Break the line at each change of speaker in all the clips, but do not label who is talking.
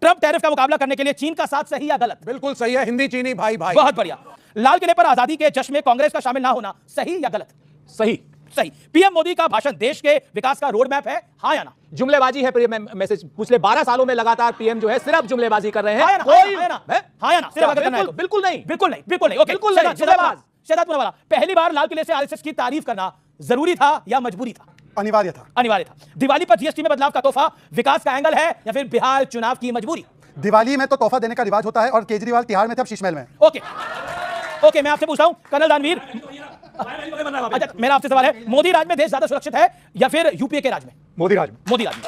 Trump tariff का मुकाबला करने के लिए चीन का साथ सही या गलत?
बिल्कुल सही है, हिंदी चीनी भाई भाई।
बहुत बढ़िया। लाल किले पर आजादी के जश्न में कांग्रेस का शामिल ना होना सही या गलत?
सही।
सही। पीएम मोदी का भाषण देश के विकास का रोड मैप है, हाँ या ना?
जुमलेबाजी है। मैसेज पिछले 12 सालों में लगातार पीएम जो है सिर्फ जुमलेबाजी कर रहे हैं।
हाँ या ना? हाँ या ना? हाँ या ना? सिर्फ अगर करना है तो।
बिल्कुल नहीं,
बिल्कुल नहीं, बिल्कुल नहीं। ओके,
बिल्कुल नहीं, जुमलेबाज।
शहजाद पुनावाला, पहली बार लाल किले से आरएसएस की तारीफ करना जरूरी था या मजबूरी था?
अनिवार्य था।
अनिवार्य था। दिवाली पर जीएसटी में बदलाव का तोहफा विकास का एंगल है या फिर बिहार चुनाव की मजबूरी?
दिवाली में तो तोहफा देने का रिवाज होता है और केजरीवाल तिहाड़ में थे, अब शीशमहल में।
ओके ओके, मैं आपसे पूछता हूं कर्नल दानवीर, अच्छा मेरा आपसे सवाल है, मोदी राज में देश ज्यादा सुरक्षित है या फिर यूपीए के राज में?
मोदी राज में।
मोदी राज में।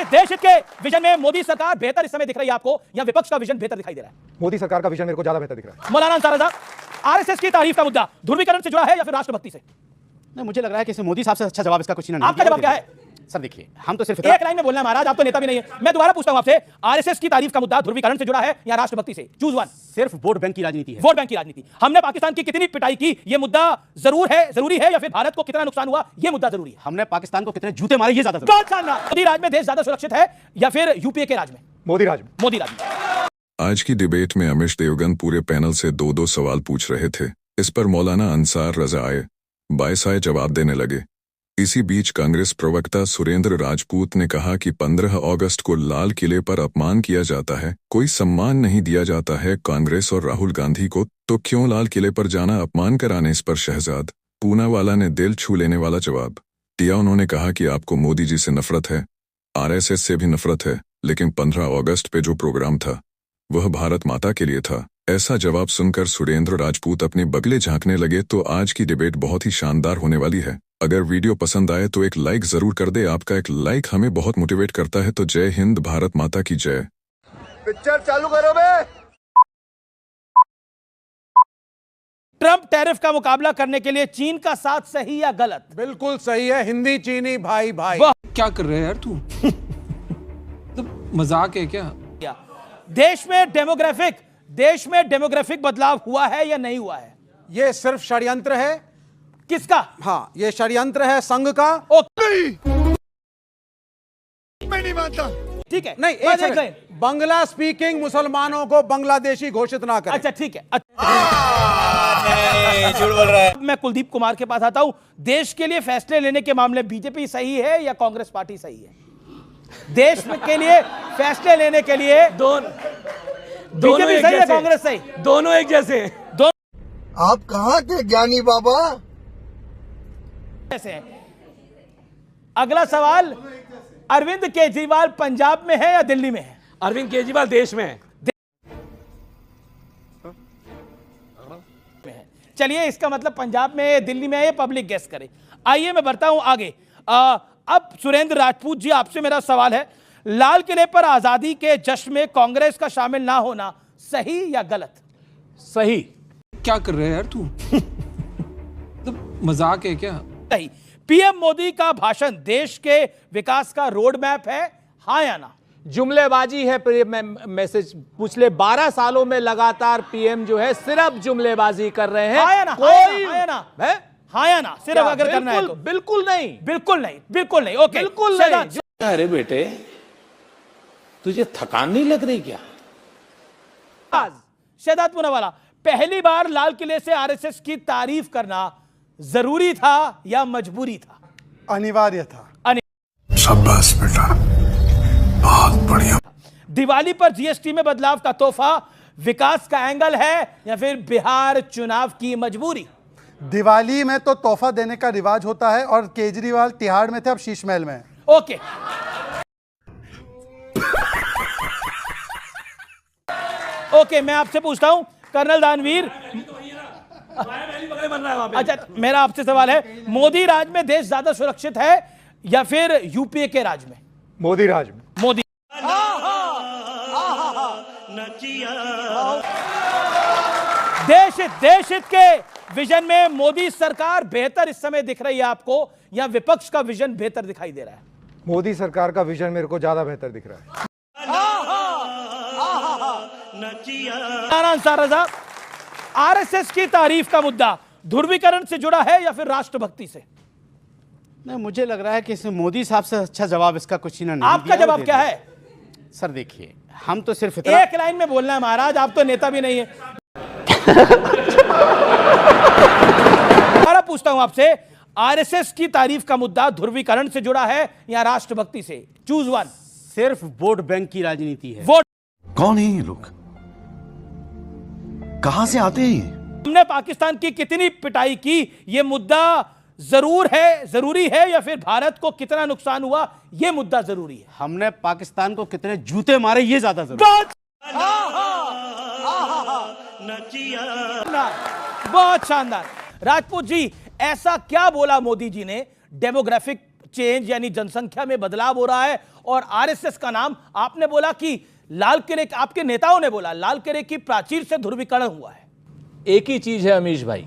देश हित के विजन में मोदी सरकार बेहतर इस समय दिख रही है आपको या विपक्ष का विजन बेहतर दिखाई दे रहा है?
मोदी सरकार का विजन मेरे को ज्यादा बेहतर दिख रहा है।
मौलाना अंसार रजा, आरएसएस की तारीफ का मुद्दा ध्रुवीकरण से जुड़ा है या फिर राष्ट्रभक्ति से?
नहीं, मुझे लग रहा है कि मोदी साहब से अच्छा जवाब इसका कुछ नहीं।
आपका जवाब क्या है?
सर देखिए, हम तो सिर्फ
एक लाइन में बोलना है महाराज, आप तो नेता भी नहीं है। मैं दोबारा पूछता हूं आपसे, आरएसएस की तारीफ का मुद्दा ध्रुवीकरण से जुड़ा है या राष्ट्रभक्ति से? Choose one.
सिर्फ वोट बैंक की राजनीति है।
वोट बैंक की राजनीति। हमने पाकिस्तान की कितनी पिटाई की, यह मुद्दा जरूरी है या फिर भारत को कितना नुकसान हुआ, यह मुद्दा जरूरी है?
हमने पाकिस्तान को कितने जूते मारे, ये ज्यादा
बहुत शानदार। मोदी राज में देश ज्यादा सुरक्षित है या फिर यूपीए के राज में?
मोदी राज में।
मोदी राज में।
आज की डिबेट में अमिश देवगन पूरे पैनल से दो सवाल पूछ रहे थे। इस पर मौलाना अंसार रजा आए बायसाए जवाब देने लगे। इसी बीच कांग्रेस प्रवक्ता सुरेंद्र राजपूत ने कहा कि 15 अगस्त को लाल किले पर अपमान किया जाता है, कोई सम्मान नहीं दिया जाता है कांग्रेस और राहुल गांधी को, तो क्यों लाल किले पर जाना अपमान कराने? इस पर शहजाद पूनावाला ने दिल छू लेने वाला जवाब दिया। उन्होंने कहा कि आपको मोदी जी से नफरत है, आरएसएस से भी नफरत है, लेकिन 15 अगस्त पे जो प्रोग्राम था वह भारत माता के लिए था। ऐसा जवाब सुनकर सुरेंद्र राजपूत अपने बगले झांकने लगे। तो आज की डिबेट बहुत ही शानदार होने वाली है। अगर वीडियो पसंद आए तो एक लाइक जरूर कर दे, आपका एक लाइक हमें बहुत मोटिवेट करता है। तो जय हिंद, भारत माता की जय।
पिक्चर चालू करो बे।
ट्रंप टैरिफ का मुकाबला करने के लिए चीन का साथ सही या गलत?
बिल्कुल सही है, हिंदी चीनी भाई भाई।
क्या कर रहे हैं यार तू? तो मजाक है क्या?
देश में डेमोग्राफिक बदलाव हुआ है या नहीं हुआ है?
ये सिर्फ षड्यंत्र है।
किसका?
हाँ, ये षड्यंत्र है संघ का।
मैं नहीं मानता।
ठीक है,
नहीं, एक सेकंड। बांग्ला स्पीकिंग मुसलमानों को बांग्लादेशी घोषित ना करें।
अच्छा ठीक है।
झूठ बोल रहा है।
मैं कुलदीप कुमार के पास आता हूं। देश के लिए फैसले लेने के मामले बीजेपी सही है या कांग्रेस पार्टी सही है? देश के लिए फैसले लेने के लिए
दोनों
बीजेपी सही है, कांग्रेस सही?
दोनों एक जैसे हैं।
आप कहाँ थे ज्ञानी बाबा?
ऐसे हैं। अगला सवाल, अरविंद केजरीवाल पंजाब में है या दिल्ली में है?
अरविंद केजरीवाल देश में है।
चलिए, इसका मतलब पंजाब में है, दिल्ली में है, ये पब्लिक गेस करे। आइए मैं बढ़ता हूं आगे। अब सुरेंद्र राजपूत जी, आपसे मेरा सवाल है, लाल किले पर आजादी के जश्न में कांग्रेस का शामिल ना होना सही या गलत?
सही। क्या कर रहे हैं यार तू? तो मजाक है क्या?
सही। पीएम मोदी का भाषण देश के विकास का रोड मैप है, हाँ या ना?
जुमलेबाजी है। मैसेज पिछले 12 सालों में लगातार पीएम जो है सिर्फ जुमलेबाजी कर रहे हैं।
हाँ या ना?
कोई
हाँ या ना?
है?
हाँ या ना? सिर्फ अगर करना है तो।
बिल्कुल नहीं,
बिल्कुल नहीं, बिल्कुल नहीं। ओके,
बिल्कुल नहीं।
अरे बेटे, तुझे थकान नहीं लग रही क्या?
शहजाद पूनावाला, पहली बार लाल किले से आरएसएस की तारीफ करना जरूरी था या मजबूरी था?
अनिवार्य था।
शाबाश बेटा, बहुत बढ़िया।
दिवाली पर जीएसटी में बदलाव का तोहफा विकास का एंगल है या फिर बिहार चुनाव की मजबूरी?
दिवाली में तो तोहफा देने का रिवाज होता है और केजरीवाल तिहाड़ में थे, अब शीशमहल में।
ओके ओके, मैं आपसे पूछता हूं कर्नल दानवीर, अच्छा मेरा आपसे सवाल है, मोदी राज में देश ज्यादा सुरक्षित है या फिर यूपीए के राज में?
मोदी राज में।
मोदी। देश हित के विजन में मोदी सरकार बेहतर इस समय दिख रही है आपको या विपक्ष का विजन बेहतर दिखाई दे रहा है?
मोदी सरकार का विजन मेरे को ज्यादा बेहतर दिख रहा है।
रजा, आरएसएस की तारीफ का मुद्दा ध्रुवीकरण से जुड़ा है या फिर राष्ट्रभक्ति से?
नहीं, मुझे लग रहा है कि मोदी साहब से अच्छा जवाब इसका कुछ नहीं।
आपका जवाब क्या है?
सर देखिए, हम तो सिर्फ इतना
एक लाइन में बोलना है महाराज, आप तो नेता भी नहीं है। पूछता हूं आपसे, आरएसएस की तारीफ का मुद्दा ध्रुवीकरण से जुड़ा है या राष्ट्रभक्ति से? Choose one.
सिर्फ वोट बैंक की राजनीति है।
वोट।
कौन है ये लोग, कहां से आते हैं?
हमने पाकिस्तान की कितनी पिटाई की, यह मुद्दा जरूरी है या फिर भारत को कितना नुकसान हुआ, यह मुद्दा जरूरी है?
हमने पाकिस्तान को कितने जूते मारे, ये ज्यादा जरूरी।
बहुत शानदार। राजपूत जी, ऐसा क्या बोला मोदी जी ने? डेमोग्राफिक चेंज यानी जनसंख्या में बदलाव हो रहा है, और आरएसएस का नाम आपने बोला कि लाल किले, आपके नेताओं ने बोला लाल किले की प्राचीर से ध्रुवीकरण हुआ है।
एक ही चीज है अमीश भाई,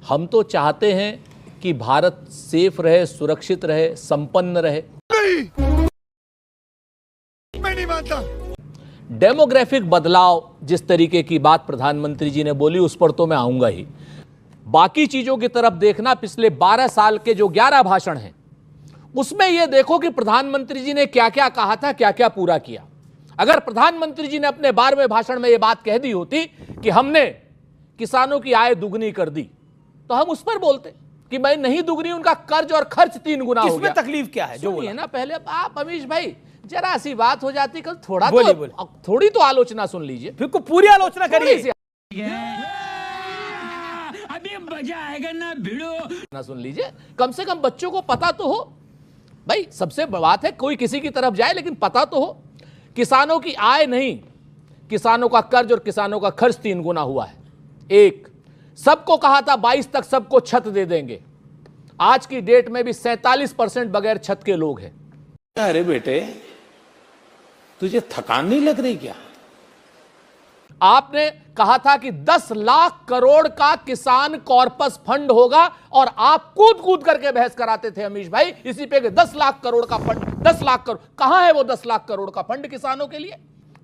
हम तो चाहते हैं कि भारत सेफ रहे, सुरक्षित रहे, संपन्न रहे।
मैं नहीं मानता।
डेमोग्राफिक बदलाव जिस तरीके की बात प्रधानमंत्री जी ने बोली, उस पर तो मैं आऊंगा ही। बाकी चीजों की तरफ देखना, पिछले 12 साल के जो 11 भाषण हैं उसमें यह देखो कि प्रधानमंत्री जी ने क्या क्या कहा था, क्या क्या पूरा किया। अगर प्रधानमंत्री जी ने अपने 12वें भाषण में यह बात कह दी होती कि हमने किसानों की आय दुगनी कर दी, तो हम उस पर बोलते कि मैं नहीं दुगनी, उनका कर्ज और खर्च 3 गुना हो गया।
इसमें तकलीफ क्या है जो बोला?
ना पहले आप अमीश भाई, जरा सी बात हो जाती, कल थोड़ा
बोलिए,
तो
बोलिए।
थोड़ी तो आलोचना सुन लीजिए।
फिर को पूरी आलोचना करिए।
अभी मजा आएगा ना भिड़ो
ना सुन लीजिए, कम से कम बच्चों को पता तो हो भाई। सबसे बात है कोई किसी की तरफ जाए, लेकिन पता तो हो। किसानों की आय नहीं, किसानों का कर्ज और किसानों का खर्च 3 गुना हुआ है। एक, सबको कहा था 22 तक सबको छत दे देंगे, आज की डेट में भी 47% बगैर छत के लोग हैं।
अरे बेटे, तुझे थकान नहीं लग रही क्या?
आपने कहा था कि 10 लाख करोड़ का किसान कॉर्पस फंड होगा, और आप कूद कूद करके बहस कराते थे अमीश भाई इसी पे कि 10 लाख करोड़ का फंड, 10 लाख करोड़ कहां है वो 10 लाख करोड़ का फंड किसानों के लिए?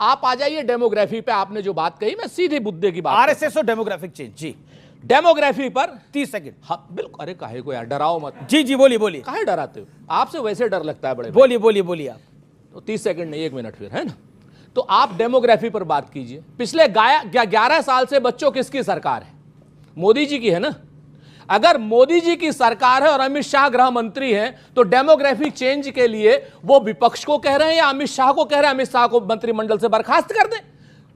आप आ जाइए डेमोग्राफी पे। आपने जो बात कही, मैं सीधे मुद्दे की बात,
आरएसएस और डेमोग्राफिक चेंज। जी,
डेमोग्राफी पर
30 सेकंड।
हाँ बिल्कुल। अरे काहे को यार, डराओ मत।
जी जी, बोलिए बोलिए।
काहे डराते हो? आपसे वैसे डर लगता है बड़े।
बोलिए बोलिए बोलिए आप।
तो 30 सेकंड नहीं, 1 मिनट फिर, है ना? तो आप डेमोग्राफी पर बात कीजिए। पिछले 11 साल से बच्चों किसकी सरकार है? मोदी जी की है ना? अगर मोदी जी की सरकार है और अमित शाह गृह मंत्री हैं, तो डेमोग्राफिक चेंज के लिए वो विपक्ष को कह रहे हैं या अमित शाह को कह रहे हैं अमित शाह को मंत्रिमंडल से बर्खास्त कर दें?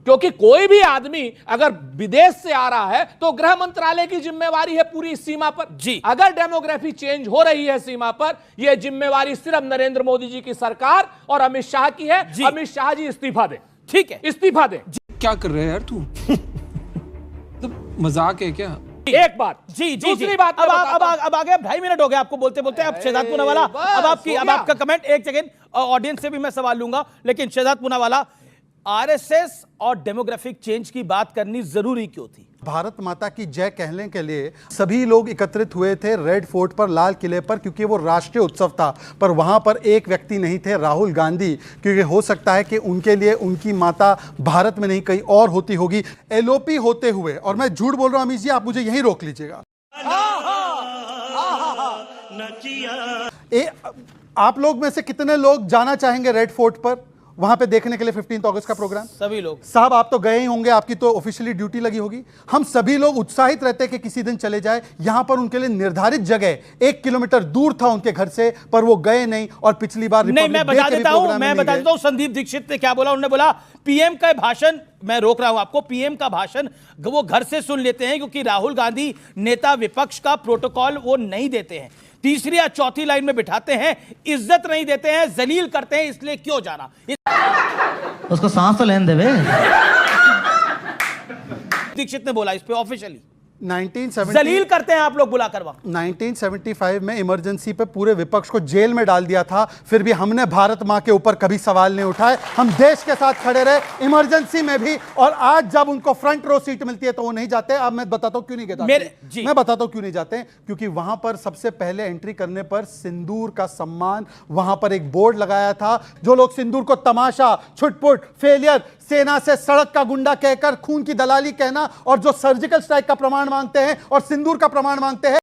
क्योंकि कोई भी आदमी अगर विदेश से आ रहा है तो गृह मंत्रालय की जिम्मेवारी है पूरी इस सीमा पर।
जी,
अगर डेमोग्राफी चेंज हो रही है सीमा पर, यह जिम्मेवारी सिर्फ नरेंद्र मोदी जी की सरकार और अमित शाह की है। अमित शाह जी इस्तीफा दें।
ठीक है,
इस्तीफा दें।
क्या कर रहे हैं यार तू? तो मजाक है क्या?
एक बात।
जी जी,
दूसरी बात,
अब आ गए। 2.5 मिनट हो गए आपको बोलते बोलते। अब शहजाद पूनावाला, अब आपका कमेंट। एक सेकेंड, ऑडियंस से भी मैं सवाल लूंगा, लेकिन शहजाद पूनावाला, आरएसएस और डेमोग्राफिक चेंज की बात करनी जरूरी क्यों थी?
भारत माता की जय कहने के लिए सभी लोग एकत्रित हुए थे रेड फोर्ट पर, लाल किले पर, क्योंकि वो राष्ट्रीय उत्सव था। पर वहां पर एक व्यक्ति नहीं थे, राहुल गांधी, क्योंकि हो सकता है कि उनके लिए उनकी माता भारत में नहीं कहीं और होती होगी। एलओपी होते हुए, और मैं झूठ बोल रहा हूं अमीश जी, आप मुझे यहीं रोक लीजिएगा। आप लोग में से कितने लोग जाना चाहेंगे रेड फोर्ट पर, वहां पे देखने के लिए 15 अगस्त का प्रोग्राम?
सभी लोग।
साहब आप तो गए ही होंगे, आपकी तो ऑफिशियली ड्यूटी लगी होगी। हम सभी लोग उत्साहित रहते हैं कि किसी दिन चले जाए। यहां पर उनके लिए निर्धारित जगह 1 किलोमीटर दूर था उनके घर से, पर वो गए नहीं। और पिछली बार
नहीं, मैं बता देता हूं संदीप दीक्षित ने क्या बोला। उन्होंने बोला पीएम का भाषण, मैं रोक रहा हूं आपको, पीएम का भाषण वो घर से सुन लेते हैं, क्योंकि राहुल गांधी नेता विपक्ष का प्रोटोकॉल वो नहीं देते हैं। तीसरी या चौथी लाइन में बिठाते हैं, इज्जत नहीं देते हैं, जलील करते हैं, इसलिए क्यों जाना?
उसको सांस तो लेने देवे।
दीक्षित ने बोला इस पे ऑफिशियली।
1970
जलील करते हैं आप लोग बुलाकर वहां।
1975 में इमरजेंसी पे पूरे विपक्ष को जेल में डाल दिया था, फिर भी हमने भारत मां के ऊपर कभी सवाल नहीं उठाए। हम देश के साथ खड़े रहे इमरजेंसी में भी, और आज जब उनको फ्रंट रो सीट मिलती है तो वो नहीं जाते। अब मैं बताता हूं क्यों नहीं जाते। मैं बताता हूं क्यों नहीं जाते, क्योंकि वहां पर सबसे पहले एंट्री करने पर सिंदूर का सम्मान, वहां पर एक बोर्ड लगाया था। जो लोग सिंदूर को तमाशा, छुटपुट, फेलियर, सेना से सड़क का गुंडा कहकर खून की दलाली कहना, और जो सर्जिकल स्ट्राइक का प्रमाण मांगते हैं और सिंदूर का प्रमाण मांगते हैं,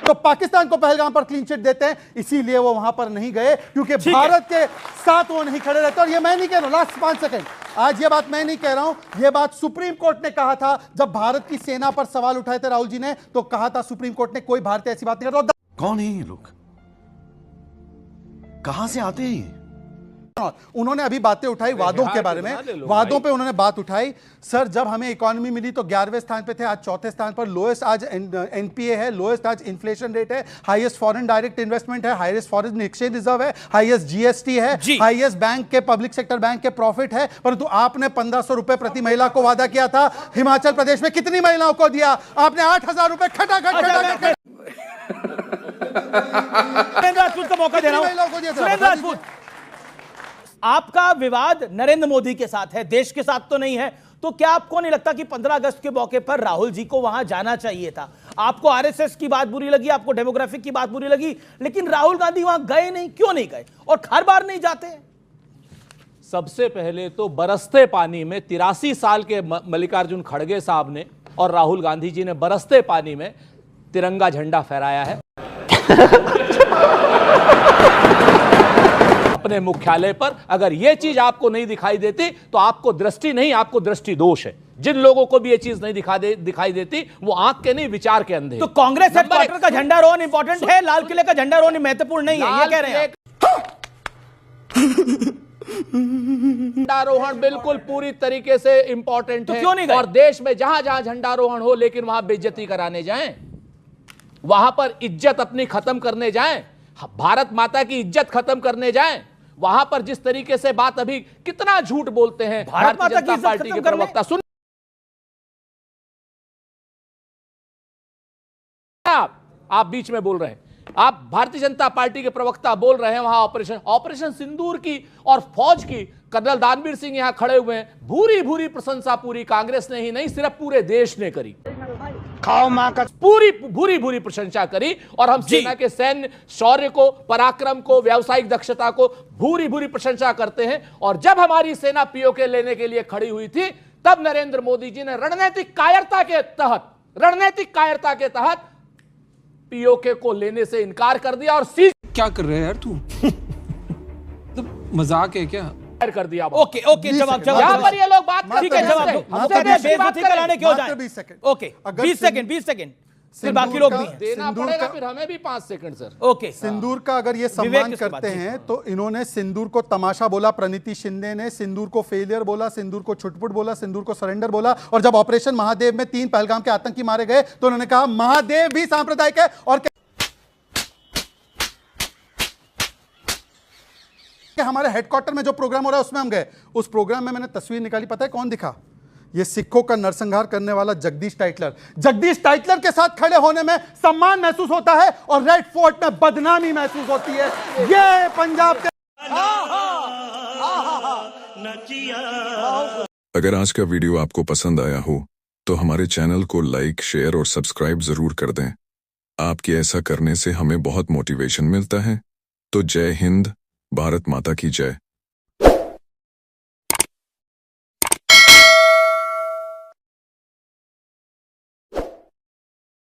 तो पाकिस्तान को पहलगाम पर क्लीन चिट देते हैं, इसीलिए वो वहां पर नहीं गए, क्योंकि भारत के साथ वो नहीं खड़े रहते। और ये मैं नहीं कह रहा हूं, लास्ट 5 सेकंड, आज ये बात मैं नहीं कह रहा हूं, ये बात सुप्रीम कोर्ट ने कहा था। जब भारत की सेना पर सवाल उठाए थे राहुल जी ने, तो कहा था सुप्रीम कोर्ट ने, कोई भारतीय ऐसी बात नहीं करता।
कौन है ये लोग? कहां से आते हैं ये?
उन्होंने अभी बातें उठाई वादों के बारे में, वादों पे उन्होंने बात उठाई। सर, जब हमें इकोनॉमी मिली तो 11वें स्थान पे थे, आज 4थे स्थान पर। लोएस्ट आज एनपीए है, लोएस्ट आज इन्फ्लेशन रेट है, हाईएस्ट फॉरेन डायरेक्ट इन्वेस्टमेंट है, हाईएस्ट फॉरेन एक्सचेंज रिजर्व है, हाईएस्ट जीएसटी है, हाईएस्ट बैंक के पब्लिक सेक्टर बैंक के प्रॉफिट है। परंतु आपने 1500 रुपए प्रति महिला को वादा किया था। हिमाचल प्रदेश में कितनी महिलाओं को दिया आपने? 8000 रुपए खटाखट
राजपूत को मौका दे रहा हूं। सुरेंद्र राजपूत, आपका विवाद नरेंद्र मोदी के साथ है, देश के साथ तो नहीं है, तो क्या आपको नहीं लगता कि 15 अगस्त के मौके पर राहुल जी को वहां जाना चाहिए था? आपको आरएसएस की बात बुरी लगी, आपको डेमोग्राफिक की बात बुरी लगी, लेकिन राहुल गांधी वहां गए नहीं, क्यों नहीं गए? और हर बार नहीं जाते हैं।
सबसे पहले तो बरसते पानी में 83 साल के मल्लिकार्जुन खड़गे साहब ने और राहुल गांधी जी ने बरसते पानी में तिरंगा झंडा फहराया है अपने मुख्यालय पर। अगर यह चीज आपको नहीं दिखाई देती तो आपको दृष्टि नहीं, आपको दृष्टि दोष है। जिन लोगों को भी यह चीज नहीं दिखाई देती वो आंख के नहीं, विचार के अंधे।
तो कांग्रेस हेडक्वार्टर का झंडा रोहन इंपॉर्टेंट है, लाल किले का झंडा रोहन महत्वपूर्ण नहीं है, ये कह रहे हैं?
झंडारोहण बिल्कुल पूरी तरीके से इंपॉर्टेंट
तो
है।
क्यों नहीं गए?
और देश में जहां जहां झंडारोहण हो, लेकिन वहां बेइज्जती कराने जाएं, वहां पर इज्जत अपनी खत्म करने जाएं, भारत माता की इज्जत खत्म करने जाएं, वहां पर जिस तरीके से बात अभी कितना झूठ बोलते हैं
भारत माता की
जनता
इज्जत
पार्टी के
खत्म करने?
प्रवक्ता। सुन आप बीच में बोल रहे हैं, आप भारतीय जनता पार्टी के प्रवक्ता बोल रहे हैं वहां ऑपरेशन सिंदूर की और फौज की कर्नल दानवीर सिंह यहां खड़े हुए हैं। भूरी भूरी प्रशंसा पूरी कांग्रेस ने ही नहीं, सिर्फ पूरे देश ने करी।
खाओ मां का
पूरी भूरी भूरी प्रशंसा करी और हम सेना के सैन्य शौर्य को, पराक्रम को, व्यावसायिक दक्षता को भूरी भूरी प्रशंसा करते हैं। और जब हमारी सेना पीओके लेने के लिए खड़ी हुई थी, तब नरेंद्र मोदी जी ने रणनीतिक कायरता के तहत पीओके को लेने से इनकार कर दिया और सीज
क्या कर रहे हैं यार तू? तो मजाक है क्या?
कर दिया।
ओके जवाब
यहां पर ये लोग बात
ठीक है, जवाब दो। हमसे बेइज्जती कराने क्यों जाएं?
20 सेकंड।
ओके 20 सेकंड फिर बाकी लोग भी हैं।
देना पड़ेगा फिर हमें भी 5 सेकंड सर।
ओके,
सिंदूर का अगर ये सम्मान करते हैं तो इन्होंने सिंदूर को तमाशा बोला, प्रणीति शिंदे ने सिंदूर को फेलियर बोला, सिंदूर को छुटपुट बोला, सिंदूर को सरेंडर बोला। और जब ऑपरेशन महादेव में 3 पहलगाम के आतंकी मारे गए तो उन्होंने कहा महादेव भी सांप्रदायिक है। और हमारे हेडक्वार्टर में जो प्रोग्राम हो रहा है उसमें हम गए। उस प्रोग्राम में मैंने तस्वीर निकाली, पता है कौन दिखा? ये सिखों का नरसंहार करने वाला जगदीश टाइटलर के साथ खड़े होने में सम्मान महसूस होता है और रेड फोर्ट में बदनामी महसूस होती है। ये पंजाब के
अगर आज का वीडियो आपको पसंद आया हो तो हमारे चैनल को लाइक, शेयर और सब्सक्राइब जरूर कर दें। आपके ऐसा करने से हमें बहुत मोटिवेशन मिलता है। तो जय हिंद, भारत माता की जय।